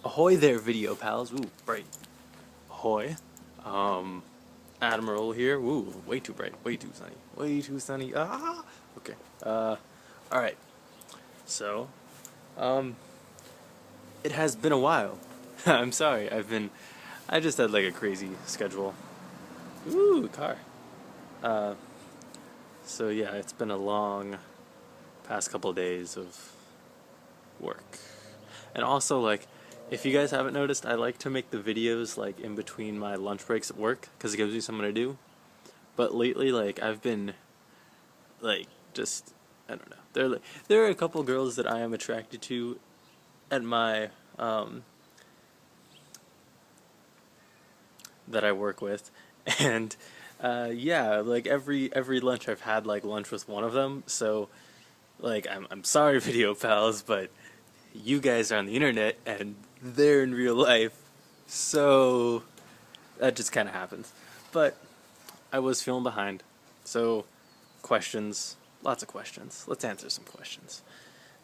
Ahoy there, video pals. Ooh, bright. Ahoy. Um, Admiral here. Ooh, way too bright. Way too sunny. Way too sunny. Ah! Okay. Alright. So, um, it has been a while. I'm sorry. I just had like a crazy schedule. Ooh, car. Uh, so yeah, it's been a long past couple days of work. And also, like, if you guys haven't noticed, I like to make the videos, like, in between my lunch breaks at work, because it gives me something to do. But lately, like, I've been, like, just, I don't know. There are a couple girls that I am attracted to at my, that I work with. And, yeah, like, every lunch I've had, like, lunch with one of them. So, like, I'm sorry, video pals, but you guys are on the internet and they're in real life, so that just kind of happens. But I was feeling behind, so questions, lots of questions. Let's answer some questions.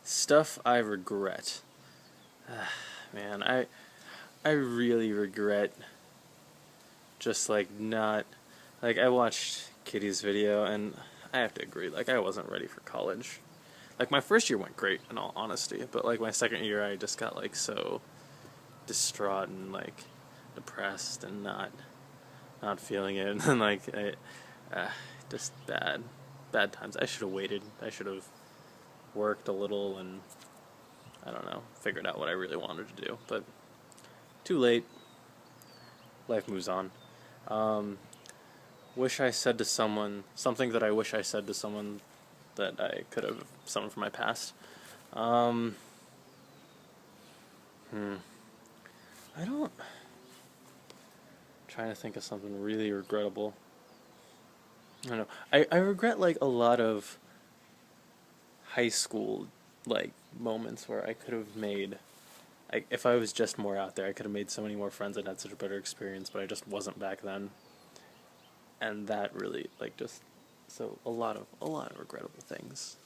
Stuff I regret. Man, I really regret just like not like I watched Kitty's video and I have to agree, like I wasn't ready for college. Like my first year went great in all honesty, but like my second year I just got like so distraught and like depressed and not feeling it and like just bad times. I should have waited. I should have worked a little and I don't know, figured out what I really wanted to do, but too late. Life moves on. Um, wish I said to someone something that I wish I said to someone that I could have, someone from my past. Um, I don't. Trying to think of something really regrettable. I don't know. I regret like a lot of high school like moments where I could have made. If I was just more out there, I could have made so many more friends and had such a better experience. But I just wasn't back then, and that really like just so a lot of regrettable things.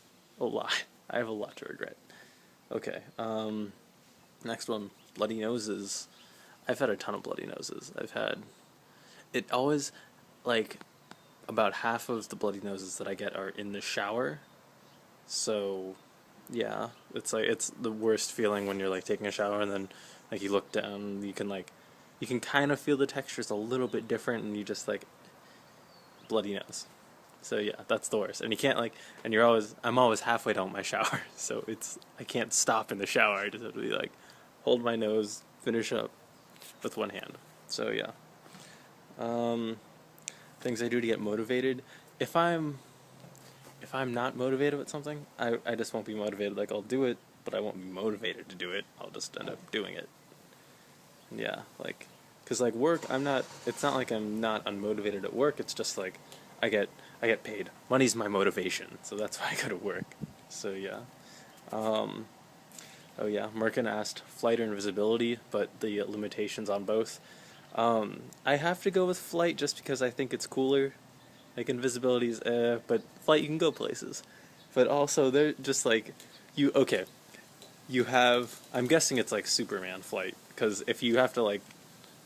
A lot. I have a lot to regret. Okay. Next one. Bloody noses. I've had a ton of bloody noses. I've had it always like about half of the bloody noses that I get are in the shower. So, yeah, it's like it's the worst feeling when you're like taking a shower and then like you look down, you can kind of feel the textures a little bit different and you just like bloody nose. So yeah, that's the worst. And you can't like and I'm always halfway down my shower. So I can't stop in the shower. I just have to be like hold my nose, finish up with one hand. So yeah. Um Things I do to get motivated. If I'm if I'm not motivated with something, I just won't be motivated. Like I'll do it, but I won't be motivated to do it. I'll just end up doing it. Yeah, like cuz like work, it's not like I'm not unmotivated at work. It's just like I get I get paid. Money's my motivation. So that's why I go to work. So yeah. Um oh yeah, Merkin asked flight or invisibility, but the limitations on both. I have to go with flight just because I think it's cooler. Like invisibility's but flight you can go places. But also they're just like okay, you have I'm guessing it's like Superman flight because if you have to like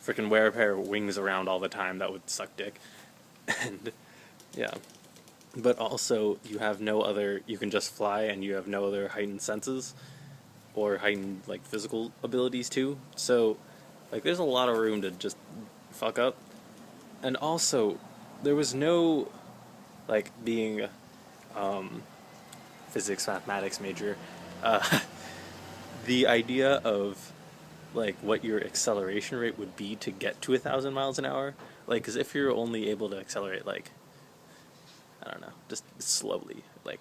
freaking wear a pair of wings around all the time that would suck dick. And yeah. But also you can just fly and you have no other heightened senses or heightened like physical abilities too. So like there's a lot of room to just fuck up. And also there was no like being physics mathematics major, uh, the idea of like what your acceleration rate would be to get to 1,000 miles an hour, like because if you're only able to accelerate like I don't know, just slowly, like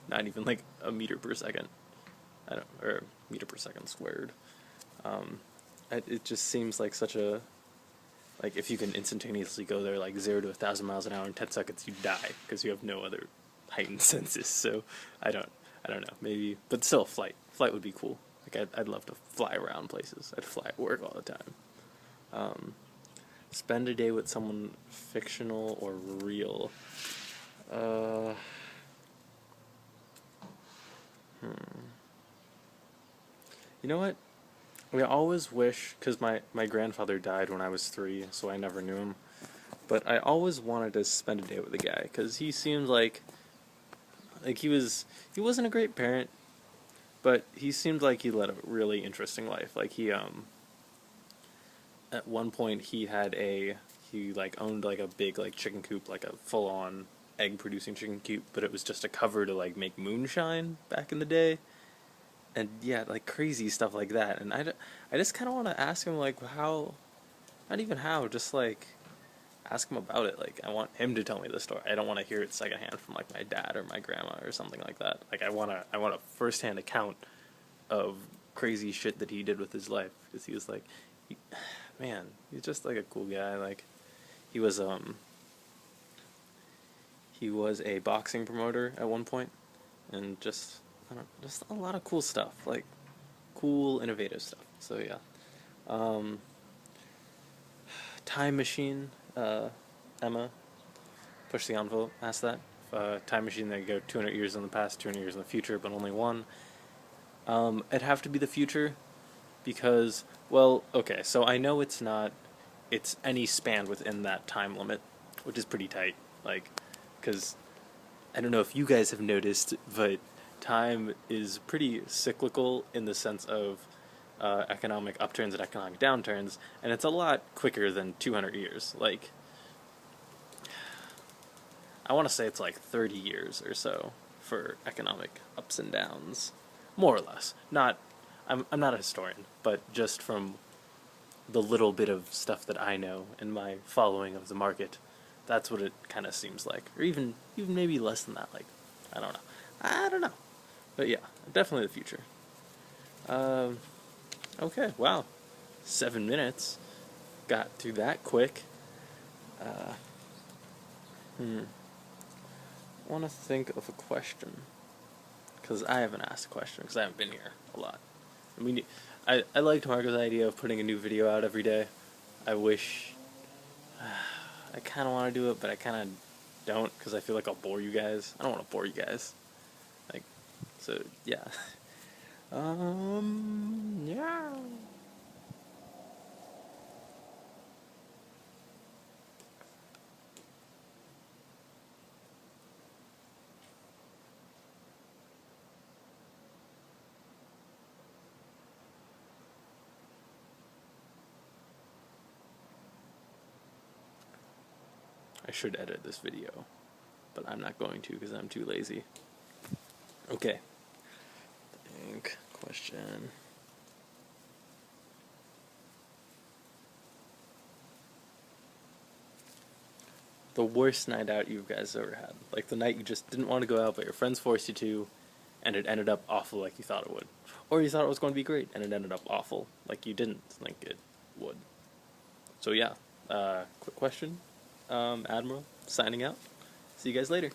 not even like a meter per second, I don't or meter per second squared. Um, it just seems like such a like if you can instantaneously go there like 0 to 1,000 miles an hour in 10 seconds, you die because you have no other heightened senses. So I don't, I don't know. Maybe, but still, flight would be cool. Like I'd love to fly around places. I'd fly at work all the time. Um, Spend a day with someone fictional or real. Uh, you know what? We always wish, because my grandfather died when I was 3, so I never knew him. But I always wanted to spend a day with the guy, because he seemed like he wasn't a great parent, but he seemed like he led a really interesting life. Like at one point he like owned like a big like chicken coop, like a full on egg producing chicken coop, but it was just a cover to like make moonshine back in the day. And yeah, like crazy stuff like that. And I just kind of want to ask him like how, not even how, just like ask him about it. Like I want him to tell me the story. I don't want to hear it secondhand from like my dad or my grandma or something like that. Like I want a firsthand account of crazy shit that he did with his life, because he was like, he, man, he's just like a cool guy. Like he was he was a boxing promoter at one point, and just I don't just a lot of cool stuff, like cool innovative stuff. So yeah, um, time machine. Emma, push the envelope. Ask that. Time machine that go 200 years in the past, 200 years in the future, but only one. It'd have to be the future, because, well, okay, so I know it's not, it's any span within that time limit, which is pretty tight. Like, because I don't know if you guys have noticed, but time is pretty cyclical in the sense of economic upturns and economic downturns, and it's a lot quicker than 200 years. Like, I want to say it's like 30 years or so for economic ups and downs, more or less. Not, I'm not a historian, but just from the little bit of stuff that I know and my following of the market, that's what it kind of seems like. Or even maybe less than that. Like, I don't know. I don't know. But yeah, definitely the future. Um, okay, wow. 7 minutes. Got through that quick. Uh, hmm. I want to think of a question, because I haven't asked a question, because I haven't been here a lot. I mean, I liked Marco's idea of putting a new video out every day. I wish, I kind of want to do it, but I kind of don't, because I feel like I'll bore you guys. I don't want to bore you guys. Like, so yeah. Yeah. I should edit this video, but I'm not going to because I'm too lazy. Okay. Think question. The worst night out you guys ever had? Like the night you just didn't want to go out, but your friends forced you to, and it ended up awful like you thought it would. Or you thought it was going to be great, and it ended up awful like you didn't think it would. So yeah, quick question. Admiral, signing out. See you guys later.